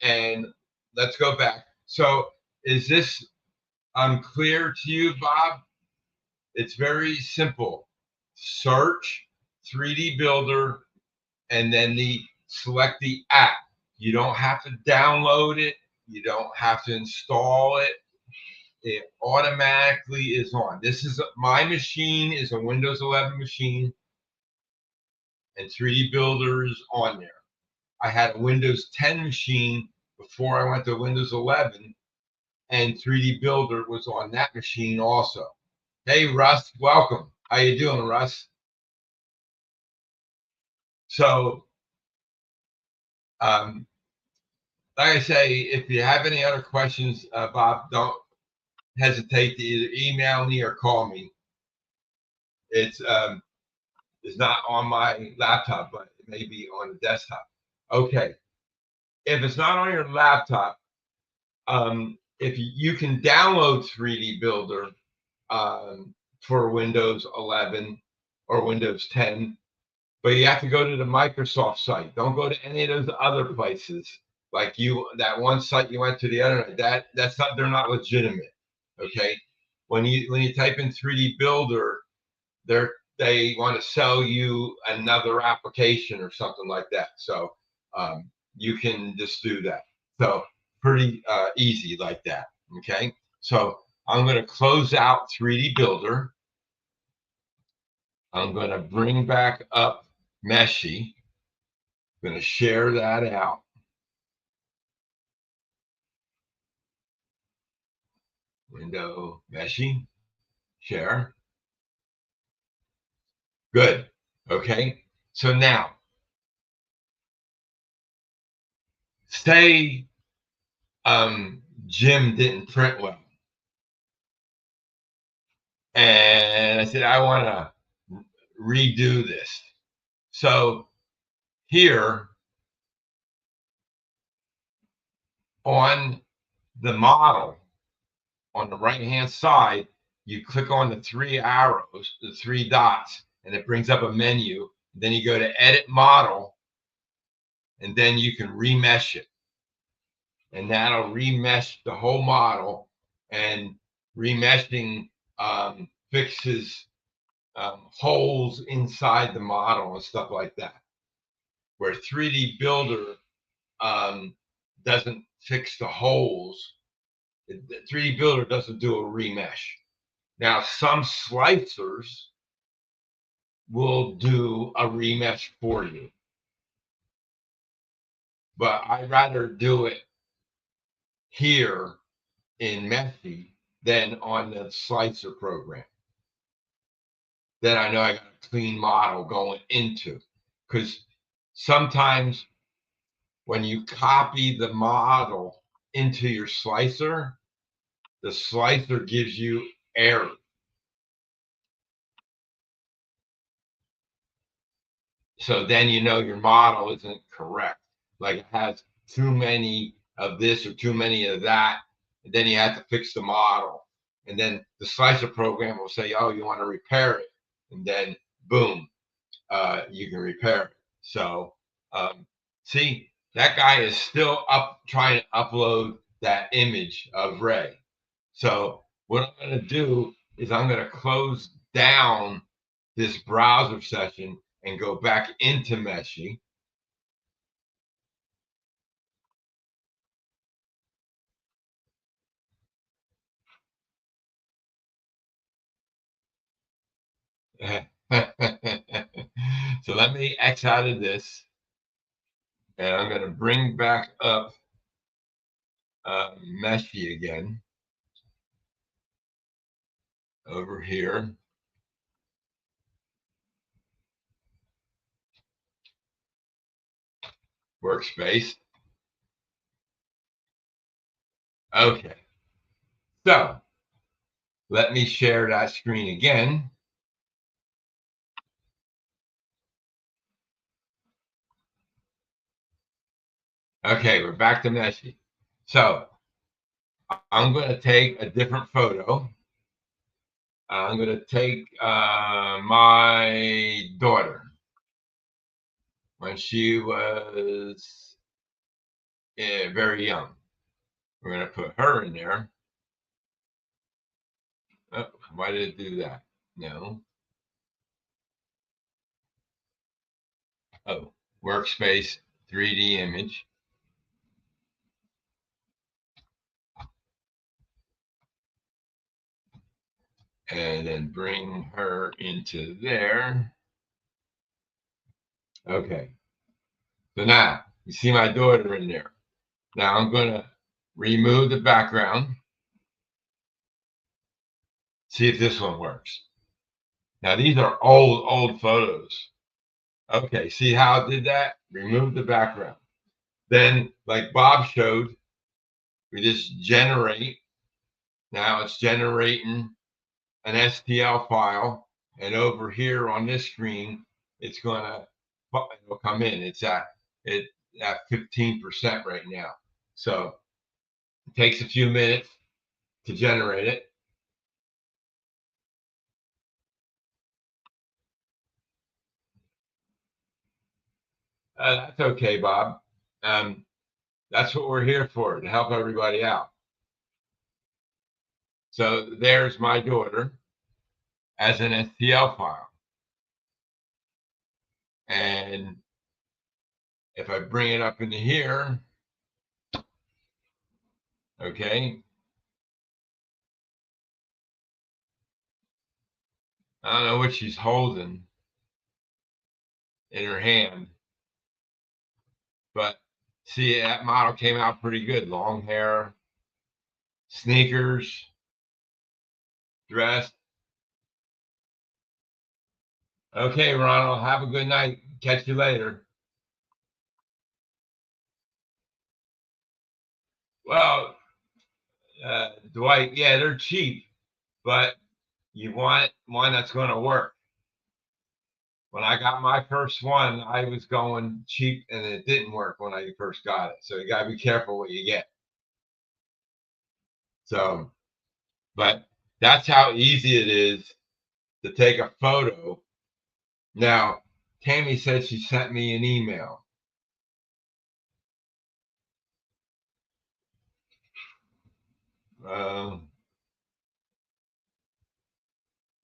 and let's go back. So is this unclear to you, Bob? It's very simple. Search 3D Builder and then select the app. You don't have to download it. You don't have to install it. It automatically is on. My machine is a Windows 11 machine, and 3D Builder is on there. I had a Windows 10 machine before I went to Windows 11, and 3D Builder was on that machine also. Hey, Russ, welcome. How you doing, Russ? So, like I say, if you have any other questions, Bob, don't hesitate to either email me or call me. It's not on my laptop, but it may be on the desktop. Okay. If it's not on your laptop, if you can download 3D Builder for Windows 11 or Windows 10, but you have to go to the Microsoft site. Don't go to any of those other places. Like that one site you went to the other night. That's not. They're not legitimate. Okay. When you type in 3D Builder, they want to sell you another application or something like that. So you can just do that. So pretty easy like that. Okay. So I'm going to close out 3D Builder. I'm going to bring back up Meshy. I'm going to share that out. Window, Meshy, share. Good. Okay. So now, say Jim didn't print well. And I said, I want to redo this. So here on the model, on the right-hand side, you click on the three arrows, the three dots, and it brings up a menu. Then you go to Edit Model, and then you can remesh it. And that'll remesh the whole model, and remeshing fixes holes inside the model and stuff like that. Where 3D Builder doesn't fix the holes. 3D Builder doesn't do a remesh. Now, some slicers will do a remesh for you, but I'd rather do it here in Meshy than on the slicer program. Then I know I got a clean model going into, because sometimes when you copy the model into your slicer, the slicer gives you error. So then you know your model isn't correct. Like it has too many of this or too many of that. And then you have to fix the model. And then the slicer program will say, oh, you want to repair it. And then boom, you can repair it. So see, that guy is still up trying to upload that image of Ray. So what I'm going to do is I'm going to close down this browser session and go back into Meshy. So let me X out of this, and I'm going to bring back up Meshy again over here. Workspace. Okay. So let me share that screen again. Okay, we're back to Meshy. So I'm going to take a different photo. I'm going to take my daughter when she was very young. We're going to put her in there. Oh, why did it do that? No. Oh, workspace, 3D image. And then bring her into there. Okay. So now you see my daughter in there. Now I'm going to remove the background. See if this one works. Now these are old photos. Okay, see how it did that? Remove the background. Then, like Bob showed, we just generate. Now it's generating an STL file, and over here on this screen, it's gonna it'll come in. It's at 15% right now. So it takes a few minutes to generate it. That's okay, Bob. That's what we're here for, to help everybody out. So there's my daughter as an STL file. And if I bring it up into here, okay, I don't know what she's holding in her hand, but see, that model came out pretty good. Long hair, sneakers, dress. Okay, Ronald, have a good night. Catch you later. Well, Dwight, yeah, they're cheap, but you want one that's going to work. When I got my first one, I was going cheap and it didn't work when I first got it. So you got to be careful what you get. So, but that's how easy it is to take a photo. Now, Tammy said she sent me an email.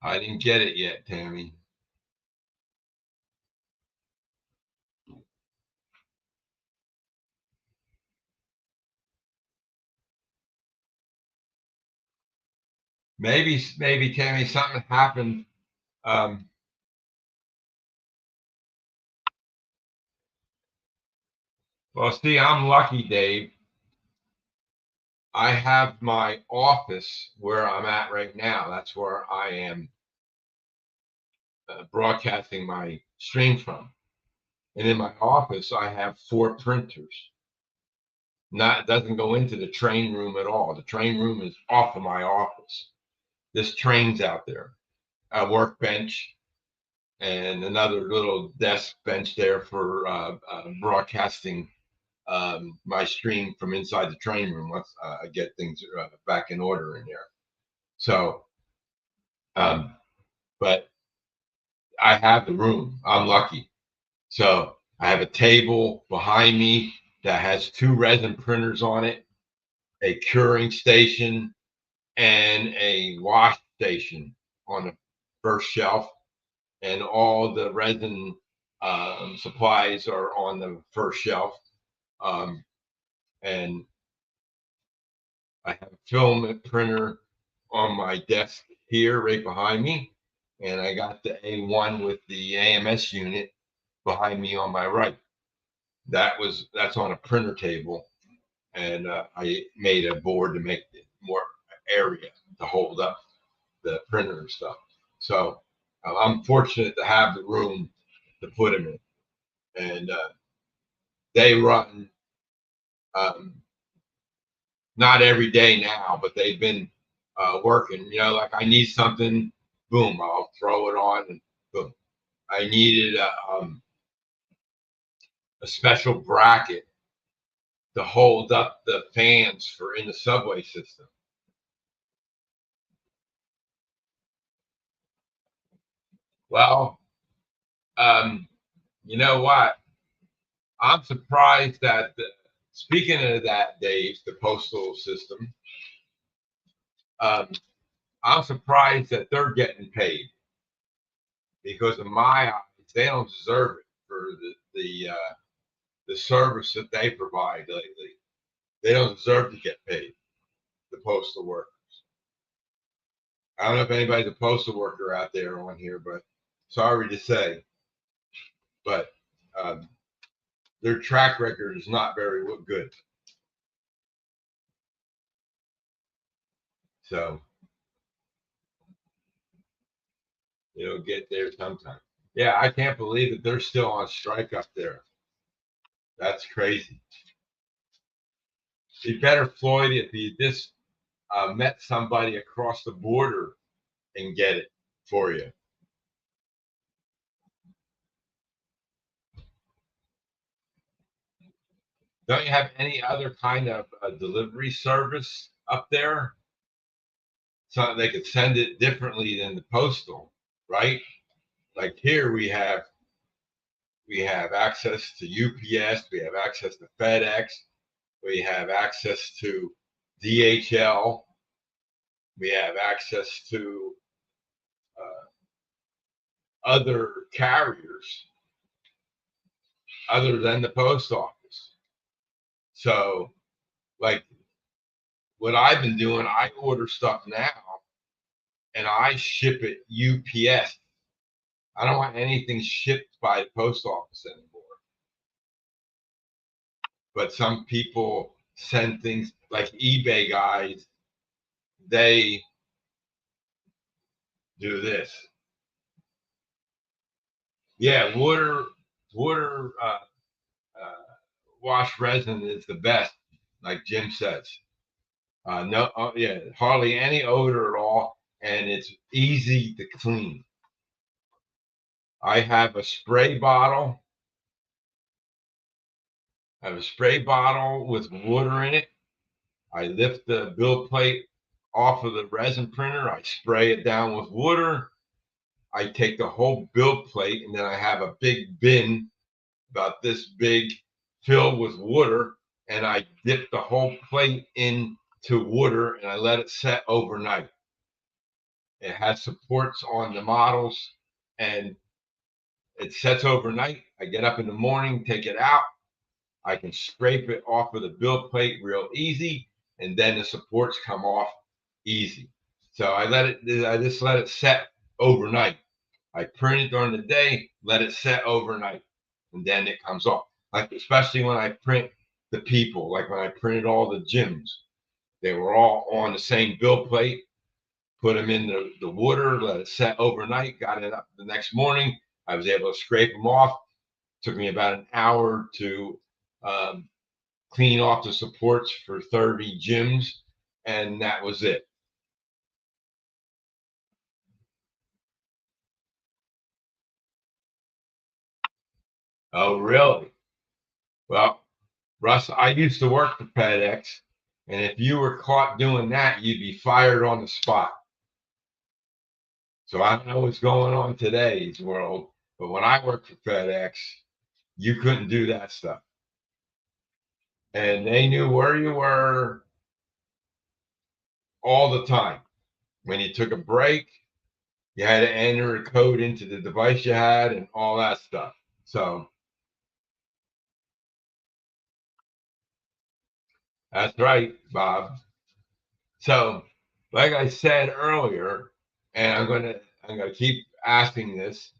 I didn't get it yet, Tammy. Maybe Tammy, something happened. Well, see, I'm lucky, Dave. I have my office where I'm at right now. That's where I am broadcasting my stream from. And in my office, I have 4 printers. Not doesn't go into the train room at all. The train room is off of my office. This train's out there, a workbench, and another little desk bench there for broadcasting my stream from inside the training room once I get things back in order in there. So, but I have the room. I'm lucky. So I have a table behind me that has 2 resin printers on it, a curing station, and a wash station on the first shelf, and all the resin supplies are on the first shelf. Um, and I have a filament printer on my desk here, right behind me, and I got the A1 with the AMS unit behind me on my right. That's on a printer table, and I made a board to make more area to hold up the printer and stuff. So I'm fortunate to have the room to put them in, and they run um, not every day now, but they've been working. You know, like I need something, boom, I'll throw it on, and boom. I needed a special bracket to hold up the fans for in the subway system. Well, um, you know what? I'm surprised that speaking of that, Dave, the postal system, um, I'm surprised that they're getting paid because in my eyes, they don't deserve it for the service that they provide lately. They don't deserve to get paid. The postal worker. I don't know if anybody's a postal worker out there on here, but sorry to say, but um, their track record is not very good. So it'll get there sometime. Yeah, I can't believe that they're still on strike up there. That's crazy. Be better, Floyd, if you just met somebody across the border and get it for you. Don't you have any other kind of delivery service up there? So they could send it differently than the postal, right? Like here we have access to UPS, we have access to FedEx, we have access to DHL, we have access to other carriers other than the post office. So, like what I've been doing, I order stuff now and I ship it UPS. I don't want anything shipped by the post office anymore. But some people send things like eBay guys, they do this. Yeah, water wash resin is the best, like Jim says. No, yeah, hardly any odor at all, and it's easy to clean. I have a spray bottle. I have a spray bottle with water in it. I lift the bill plate off of the resin printer. I spray it down with water. I take the whole bill plate, and then I have a big bin about this big filled with water, and I dip the whole plate into water and I let it set overnight. It has supports on the models and it sets overnight. I get up in the morning, take it out. I can scrape it off of the bill plate real easy, and then the supports come off easy. So I just let it set overnight. I print it during the day, let it set overnight, and then it comes off. Like especially when I print the people, like when I printed all the gyms, they were all on the same bill plate. Put them in the water, let it set overnight. Got it up the next morning. I was able to scrape them off. Took me about an hour to um, clean off the supports for 30 gyms, and that was it. Oh, really? Well, Russ, I used to work for FedEx, and if you were caught doing that, you'd be fired on the spot. So I don't know what's going on in today's world, but when I worked for FedEx, you couldn't do that stuff. And they knew where you were all the time. When you took a break, you had to enter a code into the device you had and all that stuff. So that's right, Bob. So, like I said earlier, and I'm gonna keep asking this.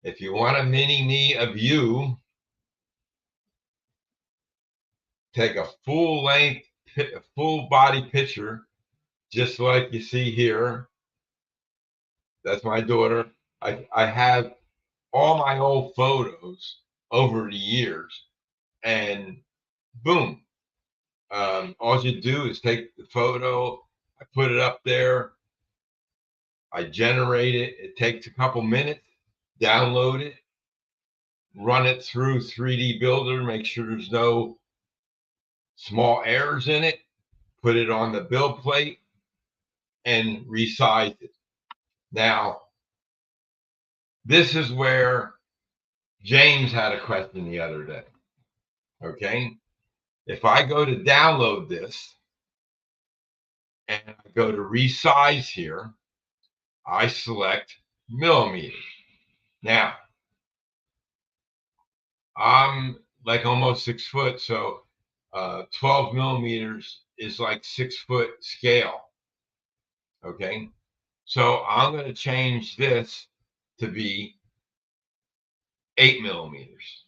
If you want a mini me of you, take a full length, full body picture, just like you see here. That's my daughter. I have all my old photos over the years, and boom. All you do is take the photo, I put it up there, I generate it. It takes a couple minutes, download it, run it through 3D Builder, make sure there's no small errors in it, put it on the build plate, and resize it. Now, this is where James had a question the other day. Okay. If I go to download this and I go to resize here, I select millimeters. Now, I'm like almost 6 foot, so 12 millimeters is like 6 foot scale. Okay. So I'm going to change this to be 8 millimeters.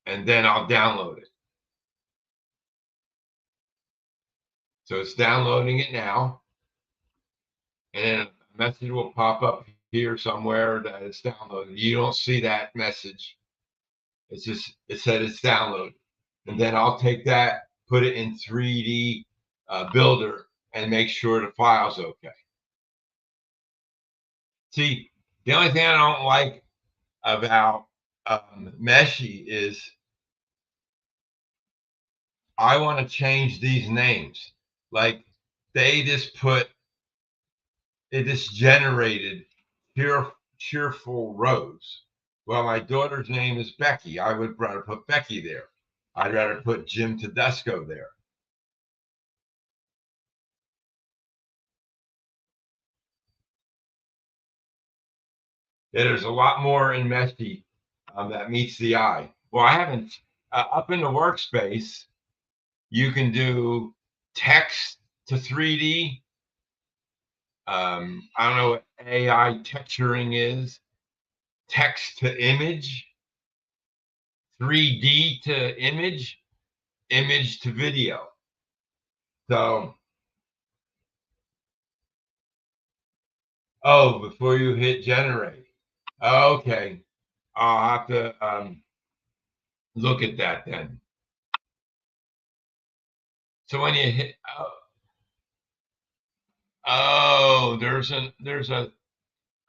And then I'll download it. So it's downloading it now. And then a message will pop up here somewhere that it's downloaded. You don't see that message. It's just, it said it's downloaded. And then I'll take that, put it in 3D Builder, and make sure the file's okay. See, the only thing I don't like about Meshy is I want to change these names. Like they just generated cheerful Rose. Well, my daughter's name is Becky. I would rather put Becky there. I'd rather put Jim Tedesco there. Yeah, there's a lot more in Meshy that meets the eye. Well, I haven't up in the workspace. You can do text to 3D. I don't know what AI texturing is. Text to image, 3D to image, image to video. So, oh, before you hit generate. Okay. I'll have to look at that then. So when you hit, oh,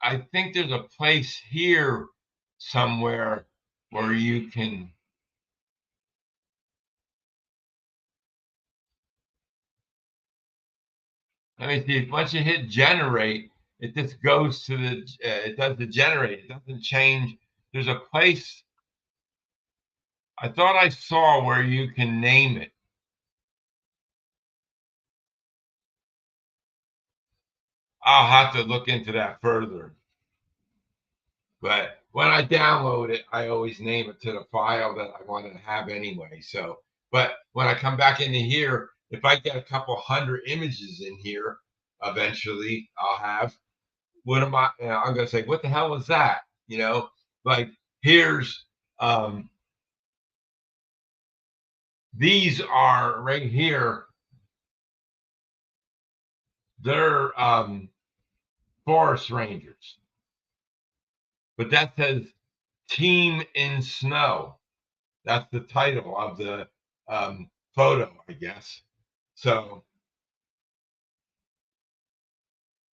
I think there's a place here somewhere where you can, let me see, once you hit generate, it just goes to it does the generate. It doesn't change. There's a place I thought I saw where you can name it. I'll have to look into that further. But when I download it, I always name it to the file that I want to have anyway. So, but when I come back into here, if I get a couple hundred images in here, eventually I'll have, what am I, I'm going to say, what the hell was that? Like here's, these are right here. They're forest rangers, but that says Team in Snow. That's the title of the photo, I guess. So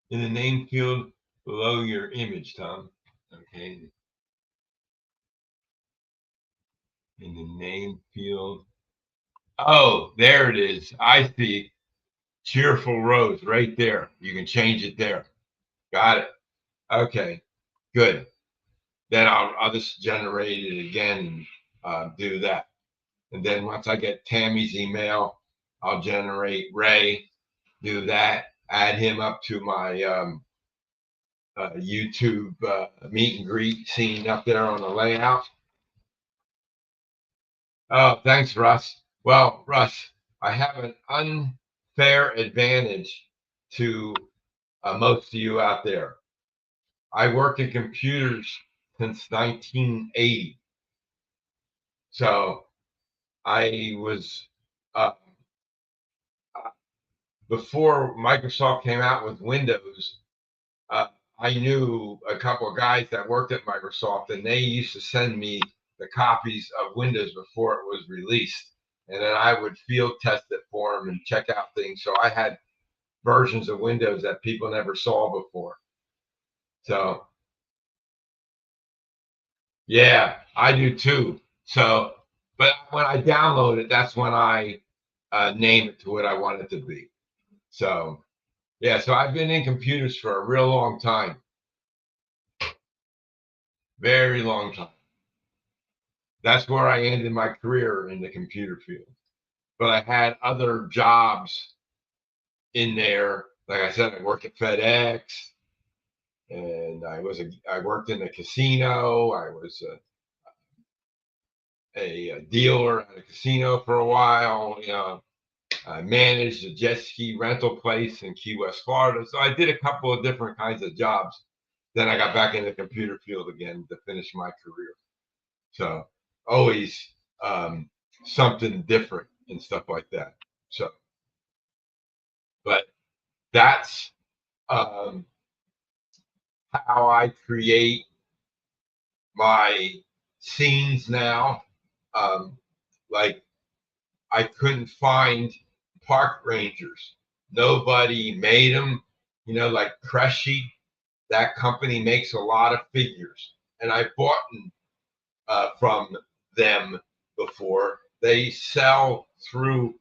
in the name field below your image, Tom. Okay. in the name field. Oh, there it is. I see. Cheerful Rose right there. You can change it there. Got it. Okay, good. Then I'll just generate it again and do that. And then once I get Tammy's email, I'll generate Ray, do that, add him up to my YouTube meet and greet scene up there on the layout. Oh, thanks, Russ. Well, Russ, I have an unfair advantage to most of you out there. I worked in computers since 1980. So I was, uh, before Microsoft came out with Windows, uh, I knew a couple of guys that worked at Microsoft, and they used to send me the copies of Windows before it was released. And then I would field test it for them and check out things. So I had versions of Windows that people never saw before. So yeah, I do too. So, but when I download it, that's when I name it to what I want it to be. So, yeah, so I've been in computers for a real long time, very long time. That's where I ended my career in the computer field. But I had other jobs in there. Like I said, I worked at FedEx, and I worked in a casino. I was a dealer at a casino for a while. You know, I managed a jet ski rental place in Key West, Florida. So I did a couple of different kinds of jobs. Then I got back in the computer field again to finish my career. So always something different and stuff like that. So, but that's um, how I create my scenes now. Um, like I couldn't find park rangers. Nobody made them. You know, like Cressy, that company makes a lot of figures, and I bought from them before. They sell through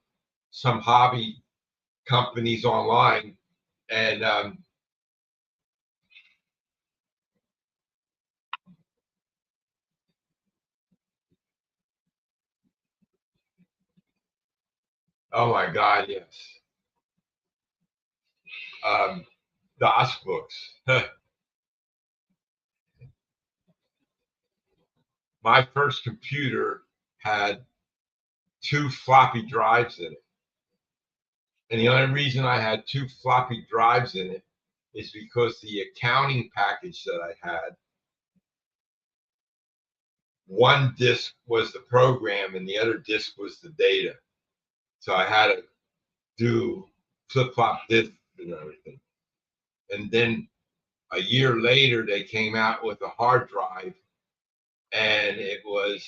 some hobby companies online, and oh my God, yes, DOS books. My first computer had 2 floppy drives in it. And the only reason I had 2 floppy drives in it is because the accounting package that I had, one disk was the program and the other disk was the data. So I had to do flip flop disks and everything. And then a year later, they came out with a hard drive, and it was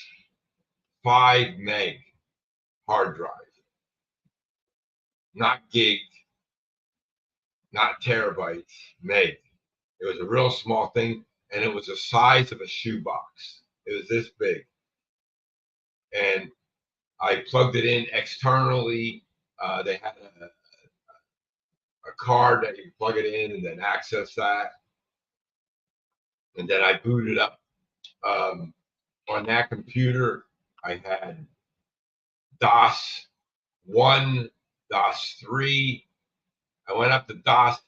5 meg hard drive, not gig, not terabytes, meg. It was a real small thing, and it was the size of a shoebox. It was this big, and I plugged it in externally. They had a card that you plug it in and then access that, and then I booted up on that computer. I had DOS 1, DOS 3. I went up to DOS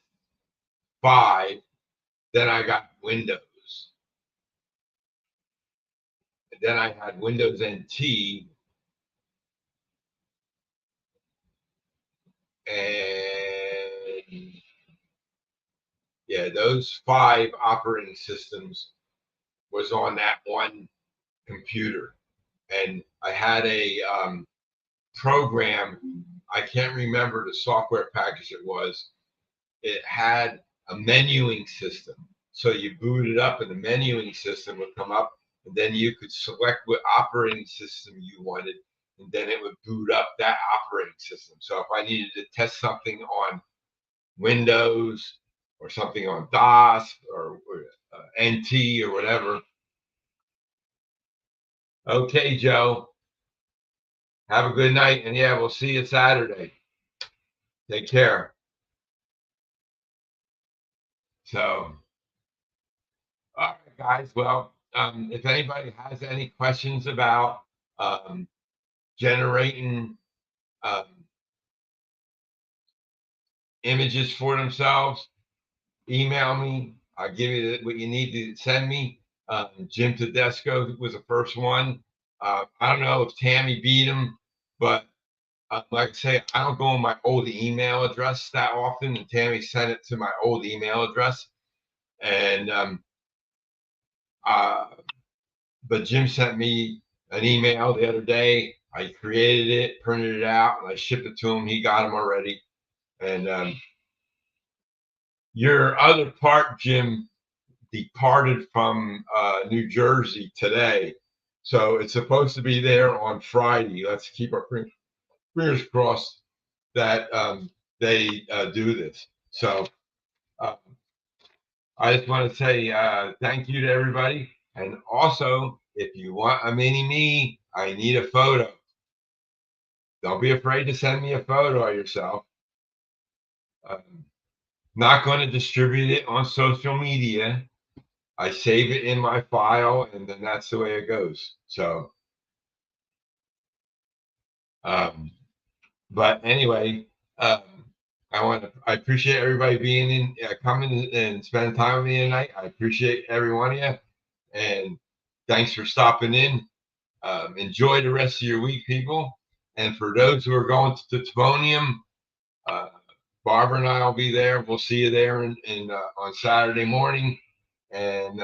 5. Then I got Windows. And then I had Windows NT. And yeah, those 5 operating systems was on that one computer. And I had a program, I can't remember the software package it was. It had a menuing system. So you boot it up and the menuing system would come up, and then you could select what operating system you wanted, and then it would boot up that operating system. So if I needed to test something on Windows or something on DOS or NT or whatever. Okay, Joe. Have a good night, and yeah, we'll see you Saturday. Take care. So, all right, guys. Well, if anybody has any questions about generating um, images for themselves, email me. I'll give you what you need to send me. Jim Tedesco was the first one. I don't know if Tammy beat him, but like I say, I don't go on my old email address that often, and Tammy sent it to my old email address. And but Jim sent me an email the other day. I created it, printed it out, and I shipped it to him. He got them already. And your other part, Jim, departed from New Jersey today. So it's supposed to be there on Friday. Let's keep our fingers crossed that they do this. So I just want to say thank you to everybody. And also, if you want a mini me, I need a photo. Don't be afraid to send me a photo of yourself. Not going to distribute it on social media. I save it in my file, and then that's the way it goes. So, but anyway, I appreciate everybody being in, coming and spending time with me tonight. I appreciate every one of you, and thanks for stopping in. Enjoy the rest of your week, people. And for those who are going to Titanium, Barbara and I will be there. We'll see you there on Saturday morning, and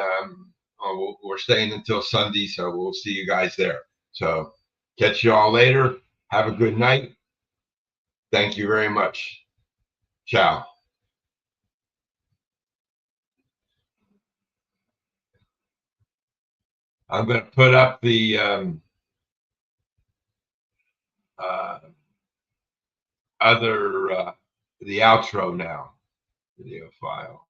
we're staying until Sunday, so we'll see you guys there. So catch you all later. Have a good night. Thank you very much. Ciao. I'm going to put up the the outro now. Video file.